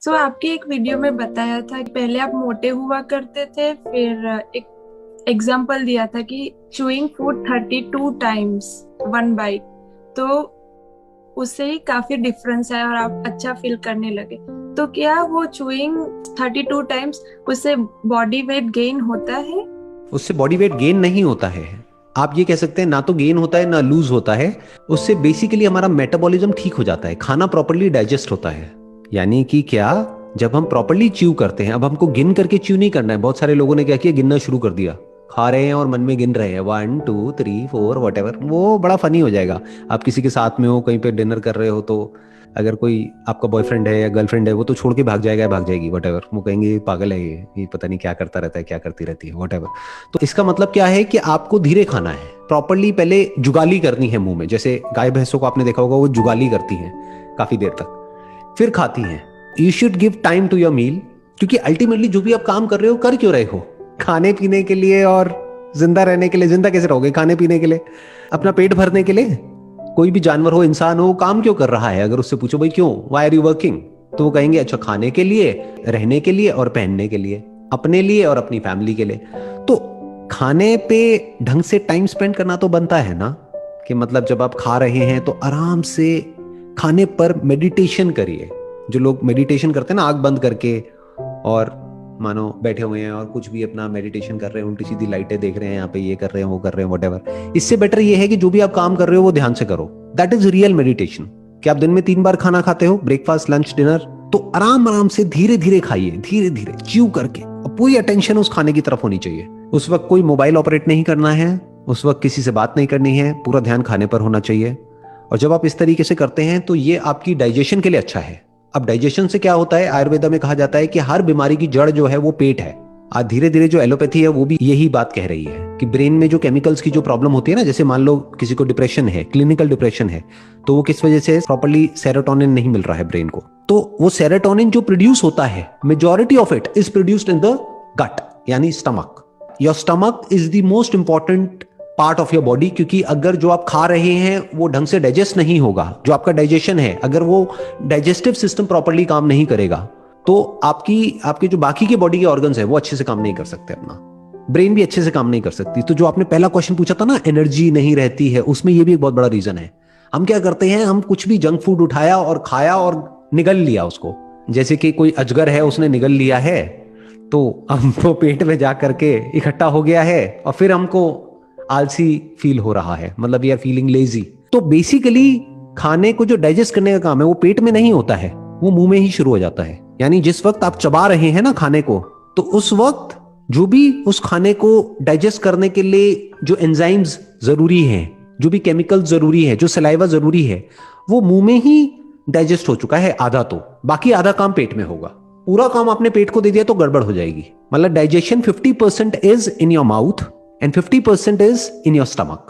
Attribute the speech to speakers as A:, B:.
A: आपकी एक वीडियो में बताया था कि पहले आप मोटे हुआ करते थे, फिर एक एग्जाम्पल दिया था कि chewing food 32 times one byte, तो उससे ही काफी डिफरेंस है और आप अच्छा फील करने लगे। तो क्या वो चूइंग 32 टाइम्स उससे बॉडी वेट गेन होता है?
B: उससे बॉडी वेट गेन नहीं होता है। आप ये कह सकते हैं ना तो गेन होता है ना लूज होता है। उससे बेसिकली हमारा मेटाबॉलिज्म ठीक हो जाता है, खाना प्रॉपरली डाइजेस्ट होता है। यानी कि क्या, जब हम प्रॉपरली च्यू करते हैं, अब हमको गिन करके च्यू नहीं करना है। बहुत सारे लोगों ने क्या किया, गिनना शुरू कर दिया, खा रहे हैं और मन में गिन रहे हैं 1 2 3 4 वट एवर। वो बड़ा फनी हो जाएगा। आप किसी के साथ में हो, कहीं पे डिनर कर रहे हो, तो अगर कोई आपका बॉयफ्रेंड है या गर्लफ्रेंड है, वो तो छोड़ के भाग जाएगा या भाग जाएगी वट एवर। वो कहेंगे ये पागल है, ये पता नहीं क्या करता रहता है, क्या करती रहती है, वट एवर। तो इसका मतलब क्या है कि आपको धीरे खाना है, प्रॉपरली पहले जुगाली करनी है मुंह में। जैसे गाय भैंसों को आपने देखा होगा, वो जुगाली करती हैं काफी देर तक, फिर खाती हैं। You should give time to your meal, क्योंकि अल्टीमेटली जो भी आप काम कर रहे हो, कर क्यों रहे हो? खाने पीने के लिए और जिंदा रहने के लिए। जिंदा कैसे रहोगे खाने पीने के लिए? अपना पेट भरने के लिए। कोई भी जानवर हो, इंसान हो, काम क्यों कर रहा है? अगर उससे पूछो भाई क्यों, वाई आर यू वर्किंग, तो वो कहेंगे अच्छा खाने के लिए, रहने के लिए और पहनने के लिए, अपने लिए और अपनी फैमिली के लिए। तो खाने पे ढंग से टाइम स्पेंड करना तो बनता है ना। कि मतलब जब आप खा रहे हैं तो आराम से खाने पर मेडिटेशन करिए। जो लोग मेडिटेशन करते हैं ना, आंख बंद करके, और मानो बैठे हुए हैं और कुछ भी अपना मेडिटेशन कर रहे हैं, उल्टी सीधी लाइटें देख रहे हैं, यहाँ पे ये कर रहे हैं, वो कर रहे हैं, वटेवर। इससे बेटर ये है कि जो भी आप काम कर रहे हो वो ध्यान से करो। That is real meditation. कि आप दिन में 3 बार खाना खाते हो, ब्रेकफास्ट लंच डिनर, तो आराम आराम से धीरे धीरे खाइए, धीरे धीरे च्यू करके, और पूरी अटेंशन उस खाने की तरफ होनी चाहिए। उस वक्त कोई मोबाइल ऑपरेट नहीं करना है, उस वक्त किसी से बात नहीं करनी है, पूरा ध्यान खाने पर होना चाहिए। और जब आप इस तरीके से करते हैं तो ये आपकी डाइजेशन के लिए अच्छा है। अब डाइजेशन से क्या होता है, आयुर्वेदा में कहा जाता है कि हर बीमारी की जड़ जो है वो पेट है। आज धीरे धीरे जो एलोपैथी है वो भी यही बात कह रही है कि ब्रेन में जो केमिकल्स की जो प्रॉब्लम होती है ना, जैसे मान लो किसी को डिप्रेशन है, क्लिनिकल डिप्रेशन है, तो वो किस वजह से, प्रॉपर्ली सेरोटोनिन नहीं मिल रहा है ब्रेन को। तो वो सेरोटोनिन जो प्रोड्यूस होता है, majority of it is produced in the gut, यानी stomach. Your stomach is the most important part of your body. क्योंकि अगर जो आप खा रहे हैं वो ढंग से डाइजेस्ट नहीं होगा, जो आपका डाइजेशन है, अगर वो डाइजेस्टिव सिस्टम प्रॉपर्ली काम नहीं करेगा, तो आपके जो बाकी के बॉडी के ऑर्गन्स है वो अच्छे से काम नहीं कर सकते, अपना ब्रेन भी अच्छे से काम नहीं कर सकती। तो जो आपने पहला क्वेश्चन पूछा था ना, एनर्जी नहीं रहती है, उसमें ये भी एक बहुत बड़ा रीजन है। हम क्या करते हैं, हम कुछ भी जंक फूड उठाया और खाया और निगल लिया उसको। जैसे कि कोई अजगर है, उसने निगल लिया है, तो हमको पेट में जा करके इकट्ठा हो गया है, और फिर हमको आलसी फील हो रहा है, मतलब वी आर फीलिंग लेजी। तो बेसिकली खाने को जो डाइजेस्ट करने का काम है वो पेट में नहीं होता है, वो मुंह में ही शुरू हो जाता है। यानी जिस वक्त आप चबा रहे हैं ना खाने को, तो उस वक्त जो भी उस खाने को डाइजेस्ट करने के लिए जो एंजाइम्स जरूरी हैं, जो भी केमिकल जरूरी है, जो सलाइवा जरूरी है, वो मुंह में ही डाइजेस्ट हो चुका है आधा। तो बाकी आधा काम पेट में होगा। पूरा काम आपने पेट को दे दिया तो गड़बड़ हो जाएगी। मतलब digestion 50% is in your mouth and 50% is in your stomach.